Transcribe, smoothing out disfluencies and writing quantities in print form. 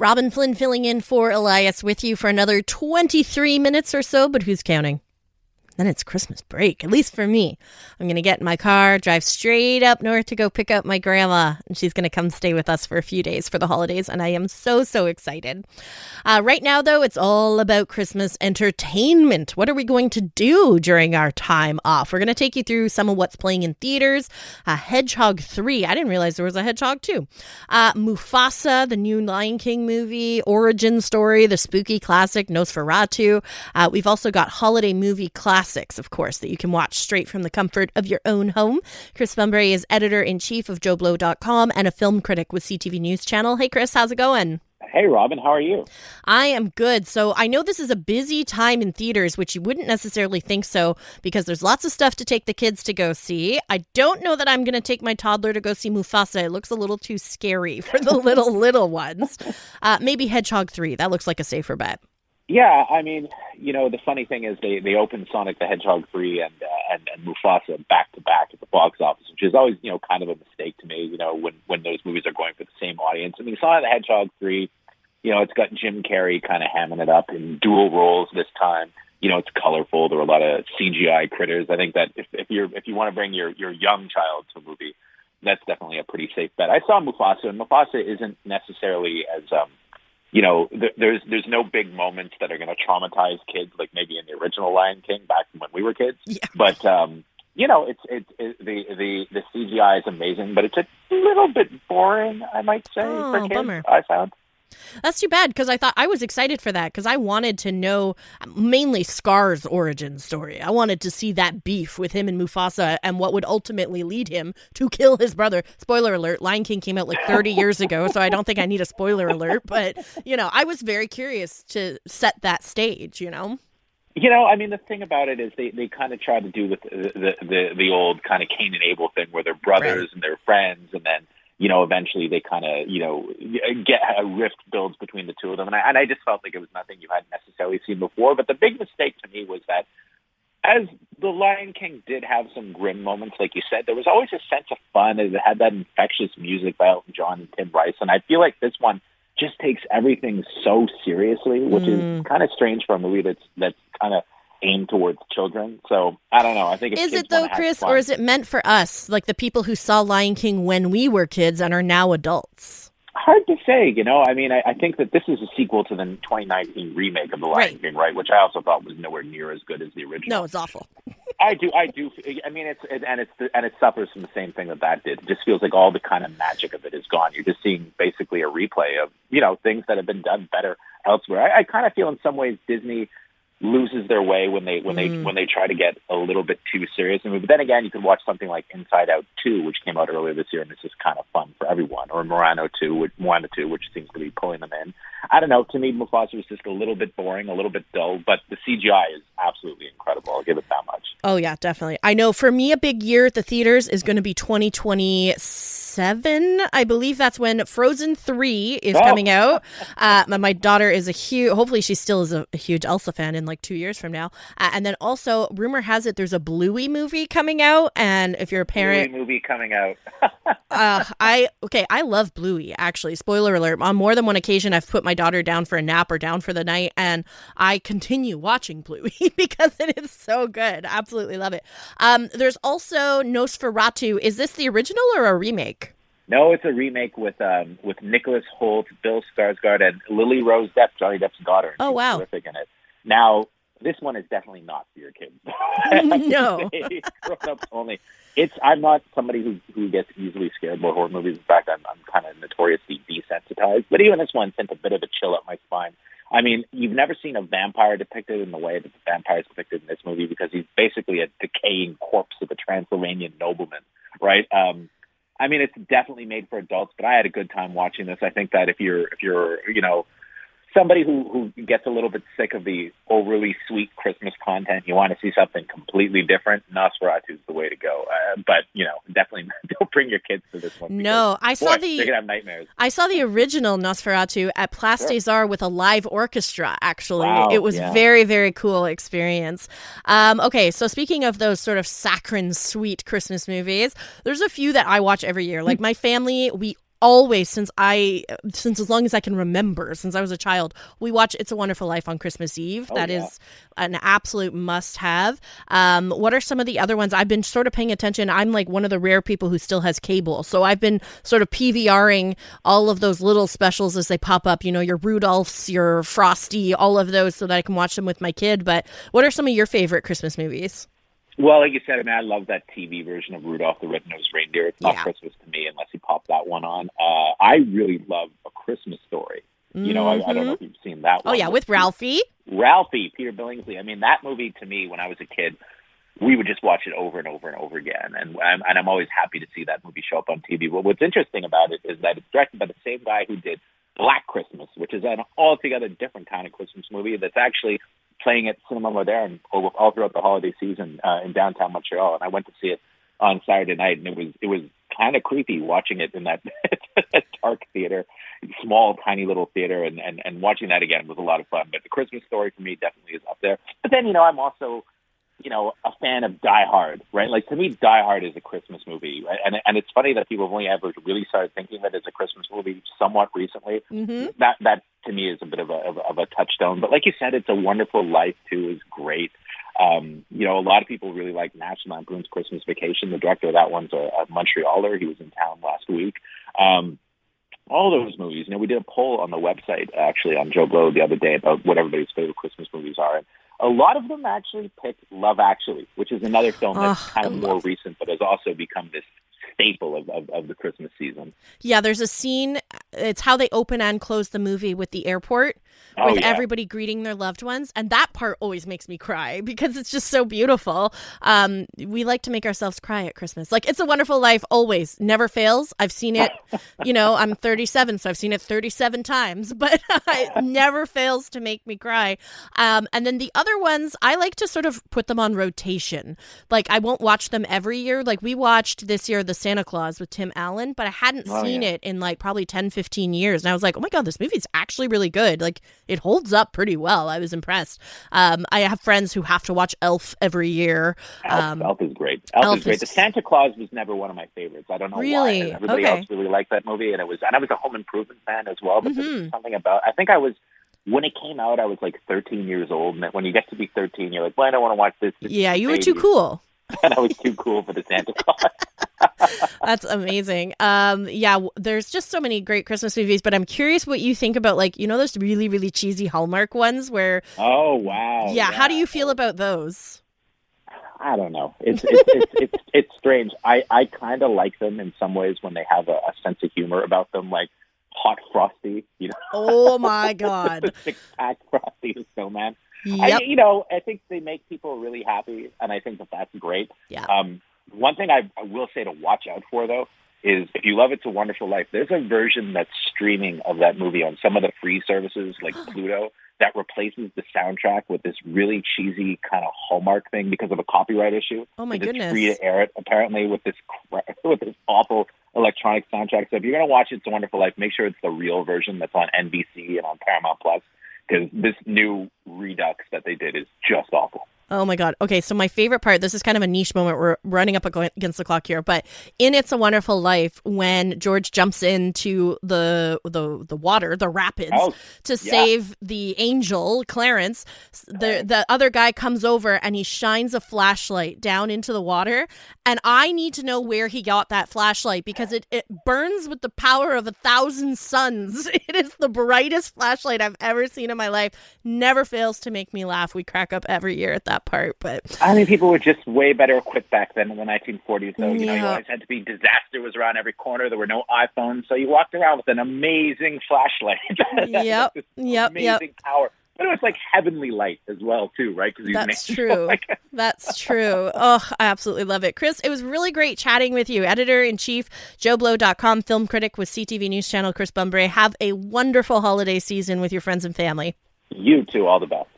Robyn, Flynn filling in for Elias with you for another 23 minutes or so, but who's counting? Then it's Christmas break, at least for me. I'm going to get in my car, drive straight up north to go pick up my grandma, and she's going to come stay with us for a few days for the holidays, and I am so excited. Right now, though, it's all about Christmas entertainment. What are we going to do during our time off? We're going to take you through some of what's playing in theaters. Hedgehog 3. I didn't realize there was a Hedgehog 2. Mufasa, the new Lion King movie. Origin Story, the spooky classic Nosferatu. We've also got holiday movie classics, of course, that you can watch straight from the comfort of your own home. Chris Bumbray is editor-in-chief of JoBlo.com and a film critic with CTV News Channel. Hey, Chris, how's it going? Hey, Robyn, how are you? I am good. So I know this is a busy time in theaters, which you wouldn't necessarily think so, because there's lots of stuff to take the kids to go see. I don't know that I'm going to take my toddler to go see Mufasa. It looks a little too scary for the little ones. Maybe Hedgehog 3. That looks like a safer bet. Yeah, I mean, the funny thing is they opened Sonic the Hedgehog 3 and Mufasa back-to-back at the box office, which is always, kind of a mistake to me, when those movies are going for the same audience. I mean, Sonic the Hedgehog 3, it's got Jim Carrey kind of hamming it up in dual roles this time. It's colorful. There are a lot of CGI critters. I think that if you want to bring your young child to a movie, that's definitely a pretty safe bet. I saw Mufasa, and Mufasa isn't necessarily as there's no big moments that are going to traumatize kids like maybe in the original Lion King back when we were kids. Yeah. But the CGI is amazing, but it's a little bit boring, I might say, for kids. Bummer. I found. That's too bad, because I was excited for that, because I wanted to know mainly Scar's origin story. I wanted to see that beef with him and Mufasa and what would ultimately lead him to kill his brother. Spoiler alert, Lion King came out like 30 years ago, so I don't think I need a spoiler alert. But, I was very curious to set that stage, I mean, the thing about it is they kind of try to do with the old kind of Cain and Abel thing where they're brothers right. and they're friends, and then eventually they kind of, get a rift builds between the two of them. And I just felt like it was nothing you hadn't necessarily seen before. But the big mistake to me was that as the Lion King did have some grim moments, like you said, there was always a sense of fun. It had that infectious music by Elton John and Tim Rice. And I feel like this one just takes everything so seriously, which is kind of strange for a movie that's kind of aimed towards children. So I don't know. I think is it though, Chris, or is it meant for us, like the people who saw Lion King when we were kids and are now adults? Hard to say. I mean, I think that this is a sequel to the 2019 remake of the Lion King, right? Which I also thought was nowhere near as good as the original. No, it's awful. I do. I mean, it suffers from the same thing that did. It just feels like all the kind of magic of it is gone. You're just seeing basically a replay of things that have been done better elsewhere. I kind of feel in some ways Disney loses their way when they try to get a little bit too serious. But then again, you could watch something like Inside Out 2, which came out earlier this year, and it's just kind of fun for everyone. Or Moana 2, which seems to be pulling them in. I don't know. To me, Mufasa was just a little bit boring, a little bit dull, but the CGI is absolutely incredible. I'll give it that much. Oh, yeah, definitely. I know for me, a big year at the theaters is going to be 2027. I believe that's when Frozen 3 is coming out. My daughter is hopefully she still is a huge Elsa fan in like 2 years from now. And then also, rumor has it there's a Bluey movie coming out. And if you're a parent... Bluey movie coming out. I love Bluey, actually. Spoiler alert. On more than one occasion, I've put my daughter down for a nap or down for the night, and I continue watching Bluey because it is so good. Absolutely love it. There's also Nosferatu. Is this the original or a remake? No, it's a remake with Nicholas Hoult, Bill Skarsgård, and Lily Rose Depp, Johnny Depp's daughter. Oh, wow. Terrific in it. Now, this one is definitely not for your kids. No. Grown-ups only. I'm not somebody who gets easily scared by horror movies. In fact, I'm kind of notoriously desensitized. But even this one sent a bit of a chill up my spine. I mean, you've never seen a vampire depicted in the way that the vampire is depicted in this movie, because he's basically a decaying corpse of a Transylvanian nobleman, right? I mean, it's definitely made for adults, but I had a good time watching this. I think that if you're somebody who gets a little bit sick of the overly sweet Christmas content, you want to see something completely different, Nosferatu is the way to go. But, definitely don't bring your kids to this one. No, they're going to have nightmares. I saw the original Nosferatu at Place des Arts with a live orchestra, actually. Wow, it was very, very cool experience. Okay, so speaking of those sort of saccharine, sweet Christmas movies, there's a few that I watch every year. Like my family, we always, since as long as I can remember, since I was a child, we watch It's a Wonderful Life on Christmas Eve. That is an absolute must-have. What are some of the other ones? I've been sort of paying attention. I'm like one of the rare people who still has cable. So I've been sort of PVRing all of those little specials as they pop up, your Rudolph's, your Frosty, all of those, so that I can watch them with my kid. But what are some of your favorite Christmas movies? Well, like you said, I love that TV version of Rudolph the Red-Nosed Reindeer. It's not Christmas to me unless you pop that one on. I really love A Christmas Story. I don't know if you've seen that one. Oh, yeah, with Ralphie. Peter Billingsley. That movie, to me, when I was a kid, we would just watch it over and over and over again. And I'm always happy to see that movie show up on TV. But what's interesting about it is that it's directed by the same guy who did Black Christmas, which is an altogether different kind of Christmas movie that's actually playing at Cinema Moderne all throughout the holiday season in downtown Montreal. And I went to see it on Saturday night, and it was kind of creepy watching it in that dark theater, small, tiny little theater, and watching that again was a lot of fun. But The Christmas Story for me definitely is up there. But then, I'm also, a fan of Die Hard, right? Like, to me, Die Hard is a Christmas movie, right? And it's funny that people have only ever really started thinking of it as a Christmas movie somewhat recently. Mm-hmm. That to me is a bit of a touchstone. But like you said, It's a Wonderful Life too is great. A lot of people really like National Lampoon's Christmas Vacation. The director of that one's a Montrealer. He was in town last week. All those movies. We did a poll on the website, actually, on Joe Blow the other day about what everybody's favorite Christmas movies are. And a lot of them actually picked Love Actually, which is another film that's kind of more recent, but has also become this staple of the Christmas season. Yeah, there's a scene, it's how they open and close the movie with the airport, with everybody greeting their loved ones. And that part always makes me cry because it's just so beautiful. We like to make ourselves cry at Christmas. Like, It's a Wonderful Life always never fails. I've seen it, I'm 37, so I've seen it 37 times, but it never fails to make me cry. And then the other ones, I like to sort of put them on rotation. Like, I won't watch them every year. Like, we watched this year The Santa Claus with Tim Allen, but I hadn't seen it in like probably 10, 15 years. And I was like, oh my God, this movie's actually really good. Like, it holds up pretty well. I was impressed. I have friends who have to watch Elf every year. Elf is great. Elf is great. The Santa Claus was never one of my favorites. I don't know why. Everybody else really liked that movie, and I was a Home Improvement fan as well. But there's something about. I think when it came out, I was like 13 years old, and when you get to be 13, you're like, well, I don't want to watch this. Yeah, you were too cool. And I was too cool for the Santa Claus. That's amazing. There's just so many great Christmas movies, but I'm curious what you think about, like, those really, really cheesy Hallmark ones where... Oh, wow. Yeah, how do you feel about those? I don't know. It's strange. I kind of like them in some ways when they have a sense of humor about them, like Hot Frosty, Oh, my God. The six-pack Frosty the Snowman. Yep. I think they make people really happy, and I think that's great. Yeah. One thing I will say to watch out for, though, is if you love It's a Wonderful Life, there's a version that's streaming of that movie on some of the free services like Pluto that replaces the soundtrack with this really cheesy kind of Hallmark thing because of a copyright issue. Oh, my goodness. It's free to air it, apparently, with this awful electronic soundtrack. So if you're going to watch It's a Wonderful Life, make sure it's the real version that's on NBC and on Paramount Plus, because this new redux that they did is just awful. Oh my God. Okay, so my favorite part, this is kind of a niche moment. We're running up against the clock here, but in It's a Wonderful Life, when George jumps into the water, the rapids, to save the angel, Clarence, the other guy comes over and he shines a flashlight down into the water. And I need to know where he got that flashlight because it burns with the power of 1,000 suns. It is the brightest flashlight I've ever seen in my life. Never fails to make me laugh. We crack up every year at that part, but I think people were just way better equipped back then in the 1940s. So you always had to be. Disaster was around every corner. There were no iPhones, so you walked around with an amazing flashlight. Amazing power. But it was like heavenly light as well, too, right? That's true. That's true. Oh, I absolutely love it. Chris, it was really great chatting with you. Editor-in-Chief, JoeBlow.com, film critic with CTV News Channel, Chris Bumbray. Have a wonderful holiday season with your friends and family. You too. All the best.